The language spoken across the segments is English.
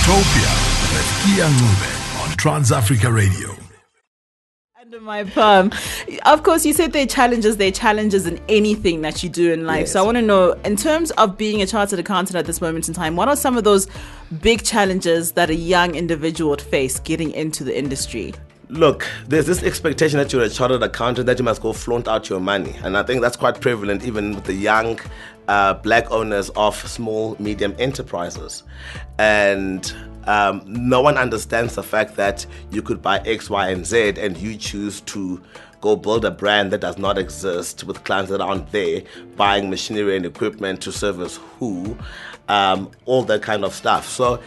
Utopia with Kea Ncube on Trans-Africa Radio. Under my palm. Of course, you said there are challenges in anything that you do in life. Yes. So I want to know, in terms of being a chartered accountant at this moment in time, what are some of those big challenges that a young individual would face getting into the industry? Look, there's this expectation that you're a chartered accountant, that you must go flaunt out your money. And I think that's quite prevalent even with the young black owners of small, medium enterprises. And no one understands the fact that you could buy X, Y, and Z and you choose to go build a brand that does not exist with clients that aren't there, buying machinery and equipment to service who, all that kind of stuff. So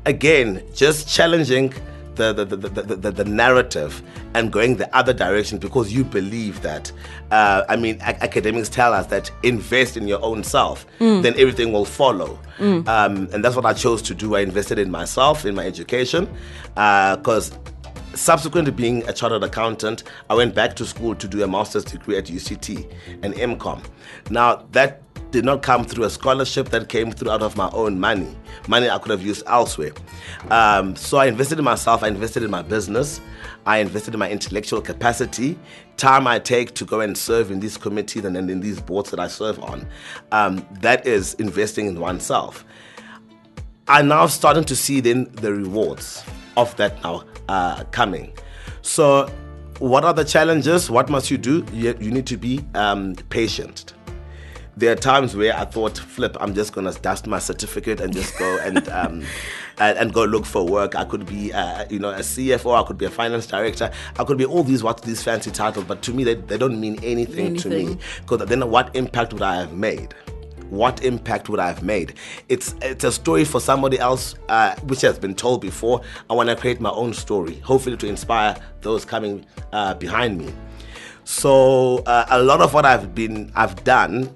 again, just challenging the narrative and going the other direction because you believe that. Academics tell us that invest in your own self, then everything will follow. And that's what I chose to do. I invested in myself, in my education, because subsequent to being a chartered accountant, I went back to school to do a master's degree at UCT, an MCom. Now, that did not come through a scholarship, that came through out of my own money I could have used elsewhere. So I invested in myself, I invested in my business, I invested in my intellectual capacity, time I take to go and serve in these committees and in these boards that I serve on. That is investing in oneself. I'm now starting to see then the rewards of that now coming. So what are the challenges? What must you do? You need to be patient. There are times where I thought, flip, I'm just going to dust my certificate and just go and go look for work. I could be, a CFO, I could be a finance director, I could be all these fancy titles, but to me, they don't mean anything to me. Because then what impact would I have made? What impact would I have made? It's a story for somebody else, which has been told before. I want to create my own story, hopefully to inspire those coming behind me. So a lot of what I've done,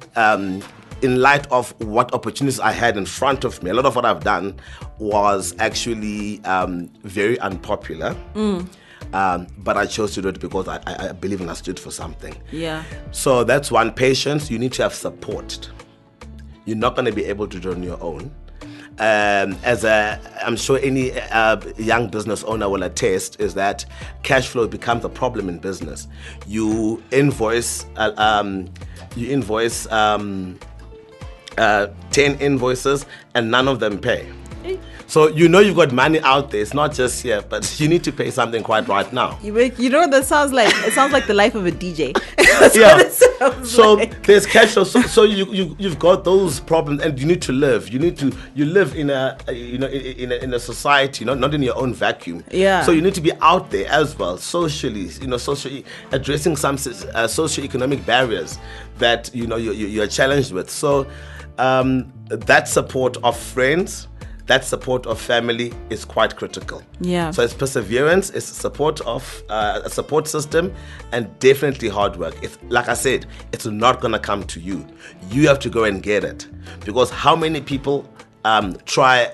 in light of what opportunities I had in front of me, a lot of what I've done was actually very unpopular. But I chose to do it because I believe and I stood for something. Yeah. So that's one, patience. You need to have support. You're not going to be able to do it on your own. I'm sure any young business owner will attest, is that cash flow becomes a problem in business. You invoice 10 invoices and none of them pay. So you've got money out there. It's not just here, but you need to pay something quite right now. You know what that sounds like? It sounds like the life of a DJ. So there's cash flow. So you've got those problems, and you need to live. You live in a society, not in your own vacuum. Yeah. So you need to be out there as well, socially. Socially addressing some socioeconomic barriers that you're challenged with. So that support of friends, that support of family is quite critical. Yeah. So it's perseverance, it's support of a support system, and definitely hard work. It's like I said, it's not gonna come to you. You have to go and get it, because how many people try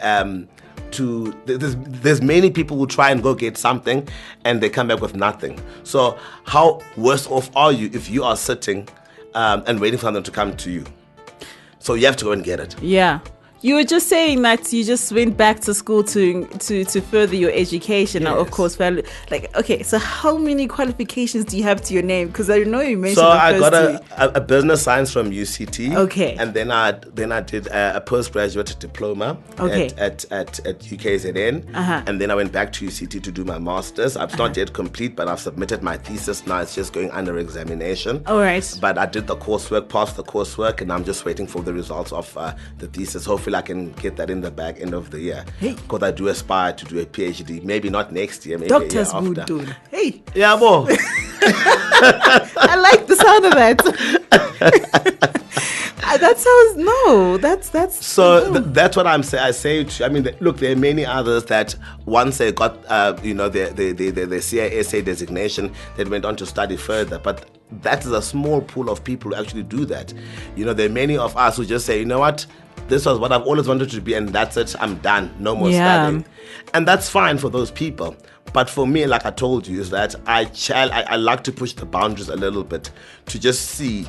to? There's many people who try and go get something, and they come back with nothing. So how worse off are you if you are sitting and waiting for them to come to you? So you have to go and get it. Yeah. You were just saying that you just went back to school to further your education. Yes. Now, of course, okay, so how many qualifications do you have to your name? Because I know you mentioned. So I got a business science from UCT. Okay. And then I did a postgraduate diploma at UKZN. And then I went back to UCT to do my master's. I've not yet complete, but I've submitted my thesis now. It's just going under examination. All right. But I did the coursework, passed the coursework, and I'm just waiting for the results of the thesis. Hopefully I can get that in the bag end of the year. Because I do aspire to do a PhD. Maybe not next year, maybe Dr. a year Sbu after. Nduna. Hey. Yeah, boy. I like the sound of that. That's so that's what I say to, look, there are many others that once they got the CISA designation, they went on to study further, but that is a small pool of people who actually do that. There are many of us who just say, you know what, this was what I've always wanted to be, and that's it, I'm done, no more studying. And that's fine for those people. But for me, like I told you, is that I like to push the boundaries a little bit to just see,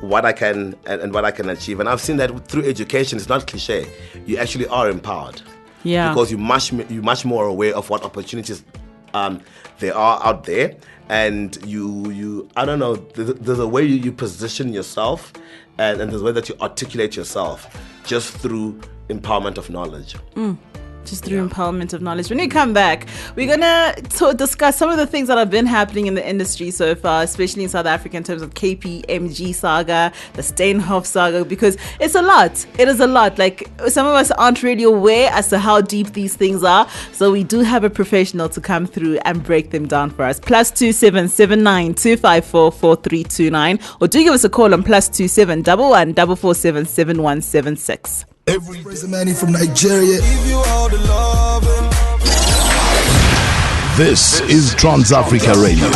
what I can and what I can achieve. And I've seen that through education, it's not cliche. You actually are empowered. Yeah. Because you're much more aware of what opportunities there are out there, and you I don't know. There's a way you position yourself, and there's a way that you articulate yourself just through empowerment of knowledge. Just through empowerment of knowledge. When we come back, we're going to discuss some of the things that have been happening in the industry so far, especially in South Africa in terms of KPMG saga, the Steenhoff saga, because it's a lot. It is a lot. Like, some of us aren't really aware as to how deep these things are. So we do have a professional to come through and break them down for us. +2779 254 4329, or do give us a call on +27 11 447 7176. Every resume from Nigeria. This is Trans Africa Radio.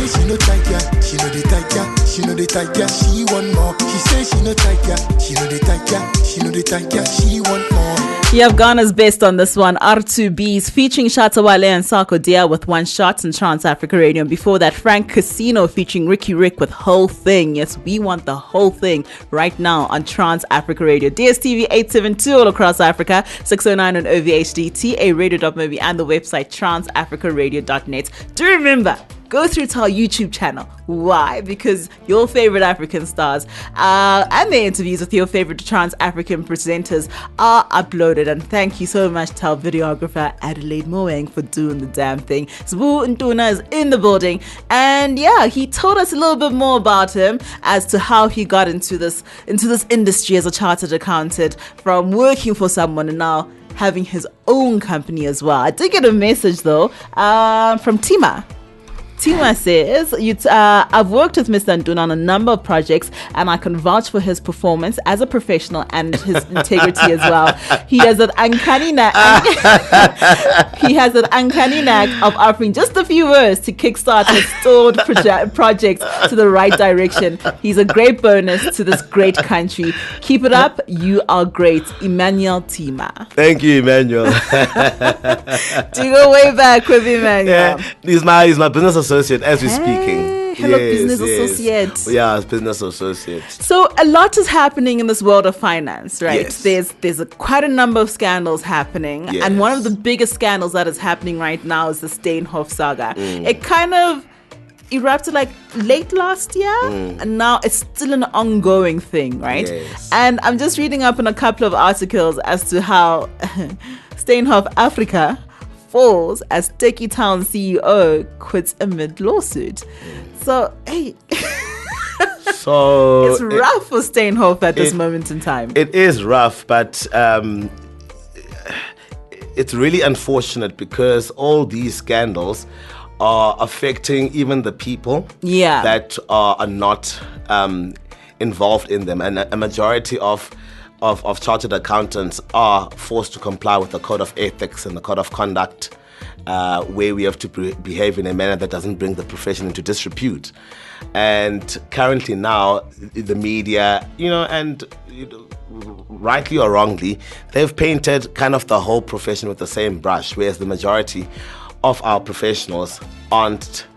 She no tiger, she know the tiger, she know the tiger, she want more. She say she no tiger, she know the tiger, she know the tiger, she want more. You have Ghana's best on this one, R2B's featuring Shatta Wale and Sako Dia with One Shot in Trans Africa Radio. And before that, Frank Casino featuring Ricky Rick with Whole Thing. Yes, we want the whole thing right now on Trans Africa Radio. DSTV 872 all across Africa, 609 on OVHD, TA Radio.mobi, and the website transafricaradio.net. Do remember, go through to our YouTube channel. Why? Because your favorite African stars and their interviews with your favorite trans-African presenters are uploaded. And thank you so much to our videographer Adelaide Moeng for doing the damn thing. Sbu Nduna is in the building, and yeah, he told us a little bit more about him as to how he got into this industry as a chartered accountant, from working for someone and now having his own company as well. I did get a message though from Tima. Tima says, I've worked with Mr. Nduna on a number of projects, and I can vouch for his performance as a professional and his integrity as well. He has an uncanny knack. He has an uncanny knack of offering just a few words to kickstart his stalled projects to the right direction. He's a great bonus to this great country. Keep it up. You are great. Emmanuel Tima. Thank you, Emmanuel. Do you go way back with Emmanuel? Yeah, he's my business associate as we're speaking. Hello, business associate. Yeah, business associate. So a lot is happening in this world of finance, right? Yes. There's quite a number of scandals happening. Yes. And one of the biggest scandals that is happening right now is the Steenhoff saga. It kind of erupted like late last year, and now it's still an ongoing thing, right? Yes. And I'm just reading up on a couple of articles as to how Steenhoff Africa falls as Techie Town CEO quits amid lawsuit. So, hey, So it's rough for Steenhoff at this moment in time. It is rough, but it's really unfortunate because all these scandals are affecting even the people that are not involved in them, and a majority of chartered accountants are forced to comply with the code of ethics and the code of conduct, where we have to behave in a manner that doesn't bring the profession into disrepute. And currently now, the media, rightly or wrongly, they've painted kind of the whole profession with the same brush, whereas the majority of our professionals aren't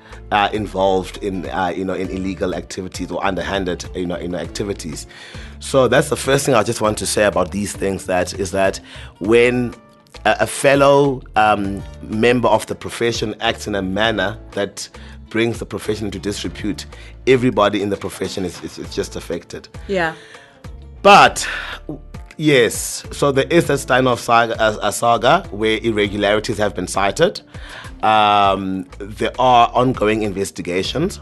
involved in in illegal activities or underhanded activities. So that's the first thing I just want to say about these things, that when a fellow member of the profession acts in a manner that brings the profession into disrepute, everybody in the profession is just affected. Yeah. But yes, so there is a Steinhoff saga where irregularities have been cited. There are ongoing investigations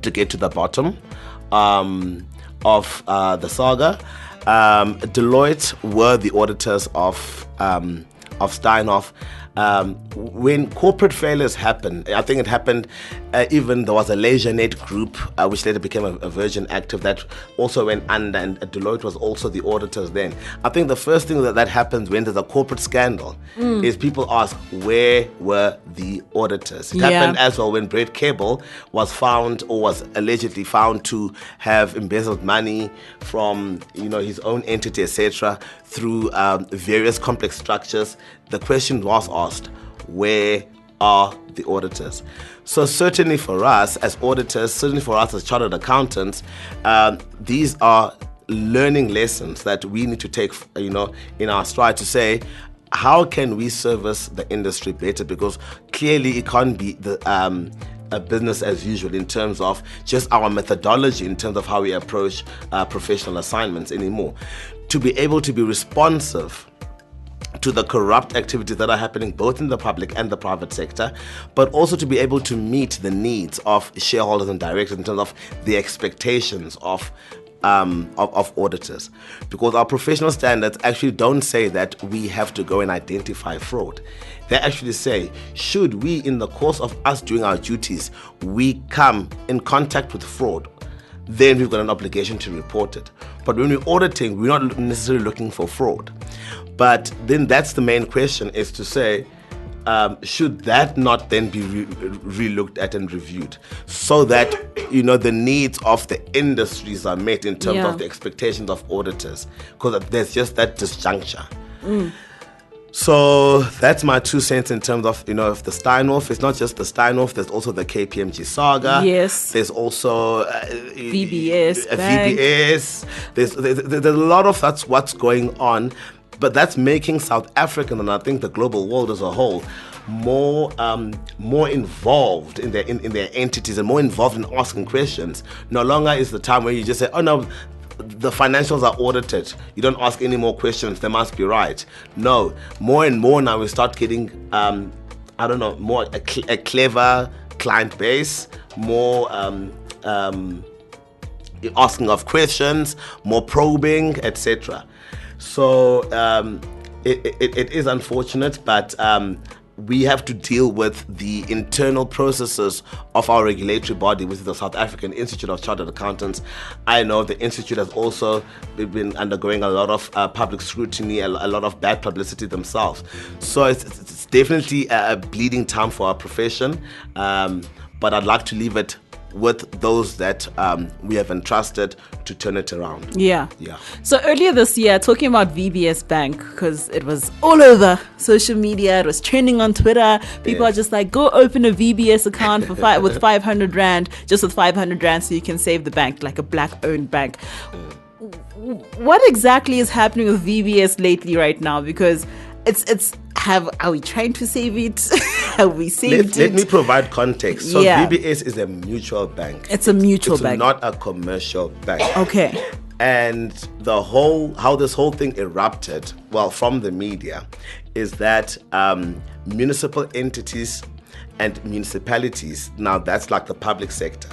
to get to the bottom of the saga. Deloitte were the auditors of Steinhoff. When corporate failures happen, I think it happened, even there was a LeisureNet group, which later became a Virgin Active, that also went under, and Deloitte was also the auditors then. I think the first thing that happens when there's a corporate scandal is people ask, where were the auditors? It happened as well when Brett Cable was found, or was allegedly found, to have embezzled money from his own entity, etc., through various complex structures. The question was asked, where are the auditors? So certainly for us as auditors, certainly for us as chartered accountants, these are learning lessons that we need to take, in our stride, to say, how can we service the industry better? Because clearly it can't be a business as usual in terms of just our methodology, in terms of how we approach professional assignments anymore. To be able to be responsive to the corrupt activities that are happening both in the public and the private sector, but also to be able to meet the needs of shareholders and directors in terms of the expectations of auditors. Because our professional standards actually don't say that we have to go and identify fraud. They actually say, should we, in the course of us doing our duties, we come in contact with fraud, then we've got an obligation to report it. But when we're auditing, we're not necessarily looking for fraud. But then that's the main question, is to say, should that not then be re-looked at and reviewed, so that the needs of the industries are met in terms of the expectations of auditors, because there's just that disjuncture. So that's my 2 cents in terms of of the Steinhoff. It's not just the Steinhoff. There's also the KPMG saga. Yes. There's also VBS Bank. VBS. There's a lot of that's what's going on. But that's making South African, and I think the global world as a whole, more involved in their entities and more involved in asking questions. No longer is the time where you just say, oh no, the financials are audited. You don't ask any more questions. They must be right. No, more and more now we start getting, more a clever client base, more asking of questions, more probing, etc. So it is unfortunate, but we have to deal with the internal processes of our regulatory body, which is the South African Institute of Chartered Accountants. I know the Institute has also been undergoing a lot of public scrutiny, a lot of bad publicity themselves. So it's definitely a bleeding time for our profession, but I'd like to leave it with those that we have entrusted to turn it around. Yeah. So earlier this year, talking about VBS Bank, because it was all over social media, it was trending on Twitter. People are just like, go open a VBS account with 500 Rand, just with 500 Rand so you can save the bank, like a black-owned bank. What exactly is happening with VBS lately right now? Because are we trying to save it? Have we saved it? Let me provide context. So VBS is a mutual bank. It's a mutual bank. It's not a commercial bank. Okay. And how this whole thing erupted, from the media, is that municipal entities and municipalities, now that's like the public sector,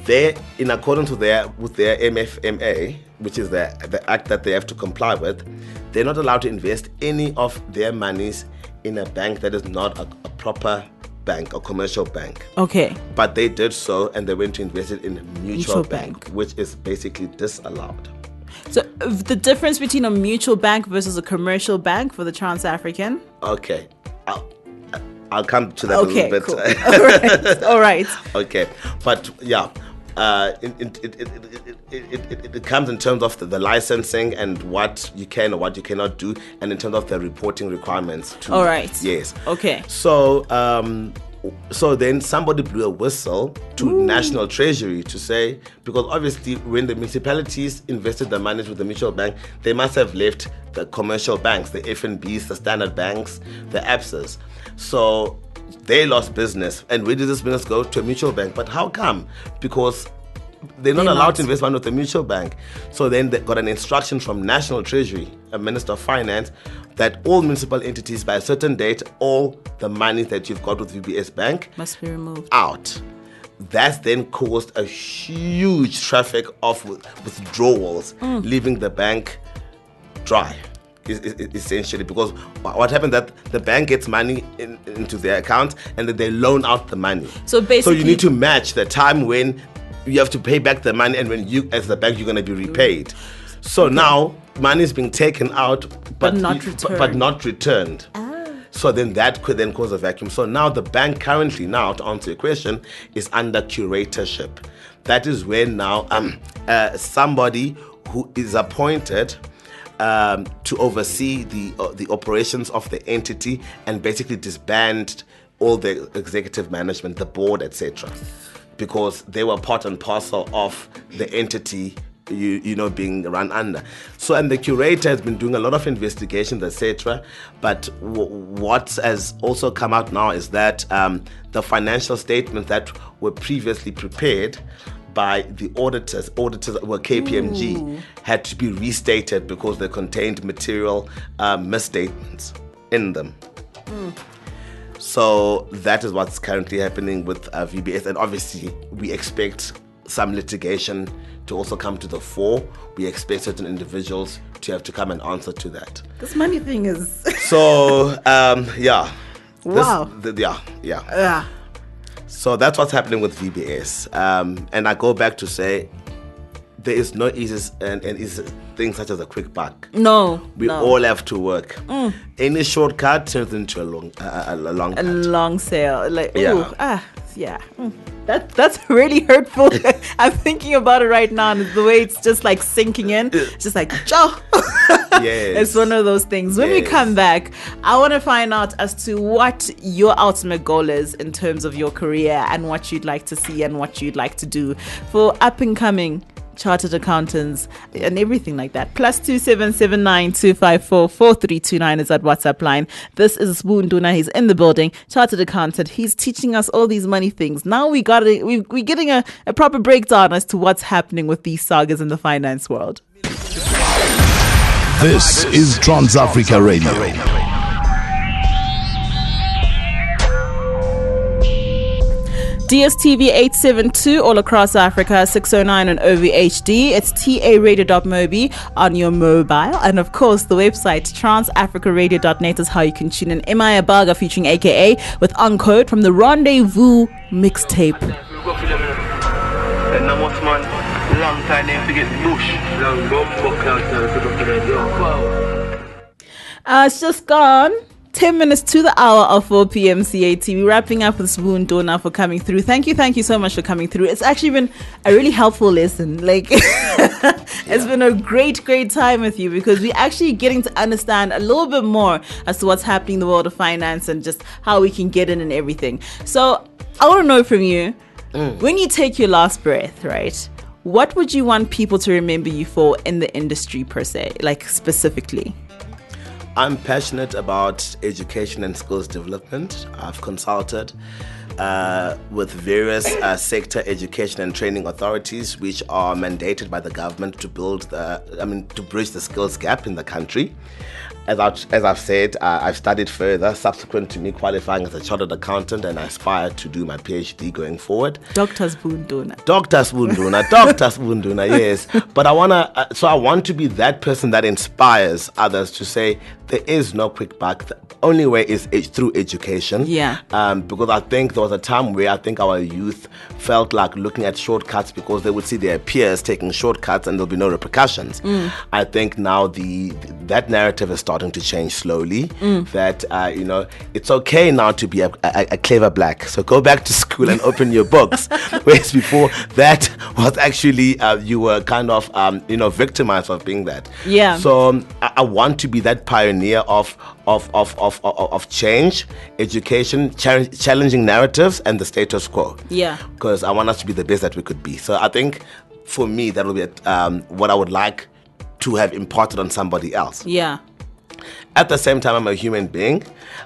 they, in accordance with their MFMA, which is the act that they have to comply with, they're not allowed to invest any of their monies in a bank that is not a proper bank, a commercial bank. Okay. But they did so, and they went to invest it in a mutual bank, which is basically disallowed. So the difference between a mutual bank versus a commercial bank for the Trans-African? Okay. I'll come to that a little bit. Cool. All right. Okay. But it comes in terms of the licensing and what you can or what you cannot do, and in terms of the reporting requirements too. All right. Yes. Okay. So then somebody blew a whistle to National Treasury to say, because obviously when the municipalities invested their money with the mutual bank, they must have left the commercial banks, the FNBs, the Standard Banks, the ABSAs. So they lost business. And where did this business go? To a mutual bank. But how come? Because they're not allowed to invest money with a mutual bank. So then they got an instruction from National Treasury, a Minister of Finance, that all municipal entities by a certain date, all the money that you've got with VBS Bank must be removed. Out. That's then caused a huge traffic of withdrawals, leaving the bank dry. Essentially, because what happens that the bank gets money into their account and then they loan out the money. So basically, you need to match the time when you have to pay back the money and when you, as the bank, you're going to be repaid. So now money is being taken out, but not returned. So then that could then cause a vacuum. So now the bank currently, now to answer your question, is under curatorship. That is when now somebody who is appointed to oversee the operations of the entity and basically disband all the executive management, the board, etc., because they were part and parcel of the entity being run under. So, and the curator has been doing a lot of investigations, etc. But what has also come out now is that the financial statements that were previously prepared by the auditors were KPMG, had to be restated because they contained material misstatements in them. So that is what's currently happening with VBS, and obviously we expect some litigation to also come to the fore. We expect certain individuals to have to come and answer to that. This money thing is... So, yeah. Wow. Yeah. So that's what's happening with VBS. And I go back to say, there is no easy and easy thing such as a quick buck. No. We all have to work. Any shortcut turns into a long cut. A long sale. Like, Yeah. That's really hurtful. I'm thinking about it right now, and the way it's just like sinking in. It's just like, Joe. Yes. It's one of those things. When we come back, I want to find out as to what your ultimate goal is in terms of your career and what you'd like to see and what you'd like to do for up and coming chartered accountants and everything like that. +27792544329 is that WhatsApp line. This is Sbu Nduna. He's in the building, chartered accountant. He's teaching us all these money things. Now we're getting a proper breakdown as to what's happening with these sagas in the finance world. This is Trans-Africa Radio. DSTV 872 all across Africa, 609 on OVHD. It's taradio.mobi on your mobile. And of course, the website transafricaradio.net is how you can tune in. Emaya Baga featuring AKA with Uncode from the Rendezvous mixtape. It's just gone 10 minutes to the hour of 4 p.m. CAT. We're wrapping up with Sbu Nduna for coming through. Thank you so much for coming through. It's actually been a really helpful lesson. Like, it's been a great time with you, because we're actually getting to understand a little bit more as to what's happening in the world of finance and just how we can get in and everything. So I want to know from you, when you take your last breath, right, what would you want people to remember you for in the industry per se, like specifically? I'm passionate about education and skills development. I've consulted with various sector education and training authorities, which are mandated by the government to to bridge the skills gap in the country. As I've said, I've studied further subsequent to me qualifying as a chartered accountant, and I aspire to do my PhD going forward. Dr. Sbu Nduna. Dr. Sbu Nduna, yes. But I want to be that person that inspires others to say there is no quick buck. The only way is through education. Yeah. Because I think there was a time where I think our youth felt like looking at shortcuts because they would see their peers taking shortcuts and there'll be no repercussions. I think now that narrative is starting to change slowly. That it's okay now to be a clever black. So go back to school and open your books. Whereas before that was actually you were kind of victimized of being that. Yeah. So I want to be that pioneer of change, education, challenging narratives, and the status quo. Yeah. Because I want us to be the best that we could be. So I think for me that will be what I would like to have imparted on somebody else. Yeah. At the same time, I'm a human being.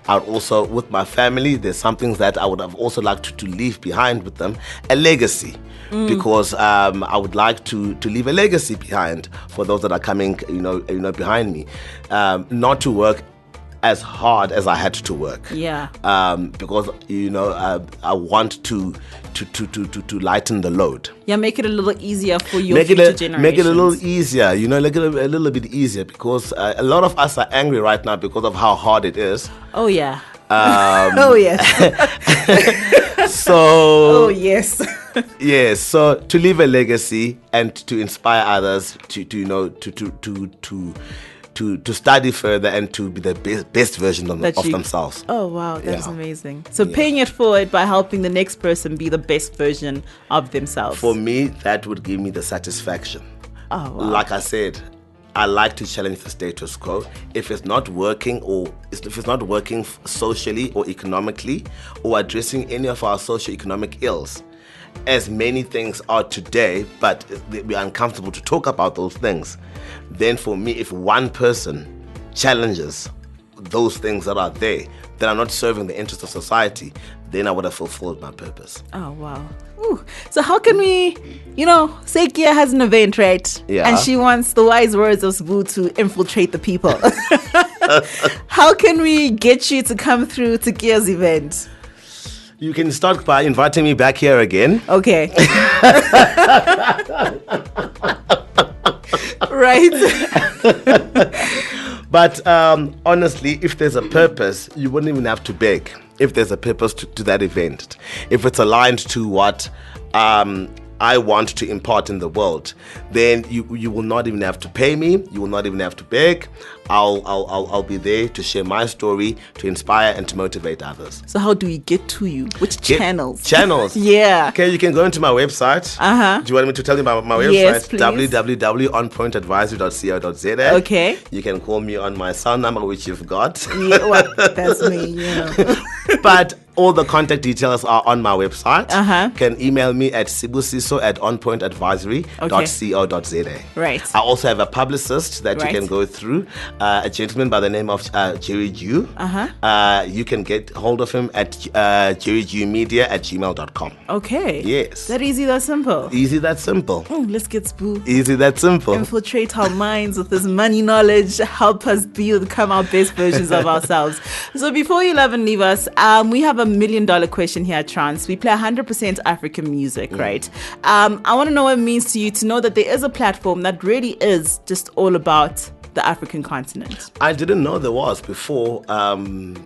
I would also, with my family, there's some things that I would have also liked to leave behind with them, a legacy. Because I would like to leave a legacy behind for those that are coming, behind me. Not to work as hard as I had to work. Yeah. Because I want to lighten the load. Yeah, make it a little easier for your future generations. Make it a little easier, a little bit easier, because a lot of us are angry right now because of how hard it is. Oh yeah. Oh yes. So. Oh yes. Yes. So to leave a legacy and to inspire others to study further and to be the best version of themselves. Oh wow, that's amazing. So paying it forward by helping the next person be the best version of themselves. For me, that would give me the satisfaction. Oh wow. Like I said, I like to challenge the status quo. If it's not working, or if it's not working socially or economically, or addressing any of our socio-economic ills, as many things are today, but we're uncomfortable to talk about those things, then for me, if one person challenges those things that are there, then I'm not serving the interest of society, then I would have fulfilled my purpose. Oh, wow. Ooh. So how can we, say Kea has an event, right? Yeah. And she wants the wise words of Sbu to infiltrate the people. How can we get you to come through to Kea's event? You can start by inviting me back here again. Okay. Right. But honestly, if there's a purpose, you wouldn't even have to beg. If there's a purpose to that event, if it's aligned to what I want to impart in the world, then you will not even have to pay me. You will not even have to beg. I'll be there to share my story, to inspire and to motivate others. So how do we get to you? Which channels? Channels. Yeah. Okay, you can go into my website. Do you want me to tell you my website? Yes, please. www.onpointadvisory.co.za. Okay. You can call me on my cell number, which you've got. Yeah, well, that's me. Yeah. But all the contact details are on my website. Uh-huh. You can email me at sibusiso@onpointadvisory.co.za. Right. I also have a publicist that Right. you can go through, a gentleman by the name of Jerry Jew. You can get hold of him at jerryjewmedia@gmail.com. Okay. Yes. That easy, that simple. Easy, that simple. Let's get Sbu. Easy, that simple. Infiltrate our minds with this money knowledge, help us become our best versions of ourselves. So before you love and leave us, we have a $1 million question here at Trans. We play 100% African music, right? I want to know what it means to you to know that there is a platform that really is just all about the African continent. I didn't know there was before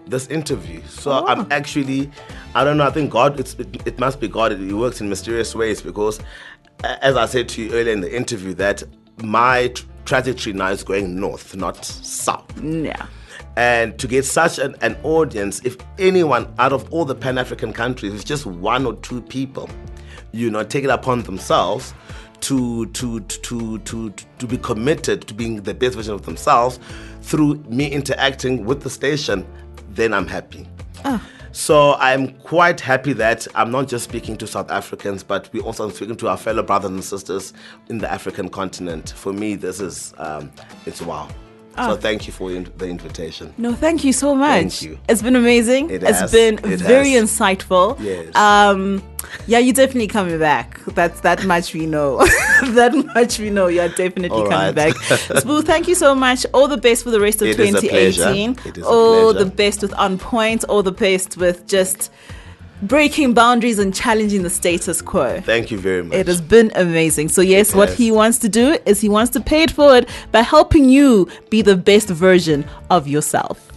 this interview. So I'm actually, I don't know, I think God, it must be God. He works in mysterious ways because, as I said to you earlier in the interview, that my trajectory now is going north, not south. Yeah. And to get such an audience, if anyone out of all the Pan-African countries, if just one or two people, take it upon themselves to be committed to being the best version of themselves through me interacting with the station, then I'm happy. So I'm quite happy that I'm not just speaking to South Africans, but we're also speaking to our fellow brothers and sisters in the African continent. For me, this is, it's wow. So thank you for the invitation. No, thank you so much. Thank you. It's been amazing. It's been very insightful. Yes. Yeah, you're definitely coming back. That much we know. That much we know. You're definitely coming back. Sbu, thank you so much. All the best for the rest of 2018. All the best with On Point. All the best with just breaking boundaries and challenging the status quo. Thank you very much. It has been amazing. So yes, what he wants to do is he wants to pay it forward by helping you be the best version of yourself.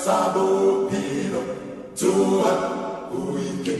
Sabo Pino, Tua, Uike,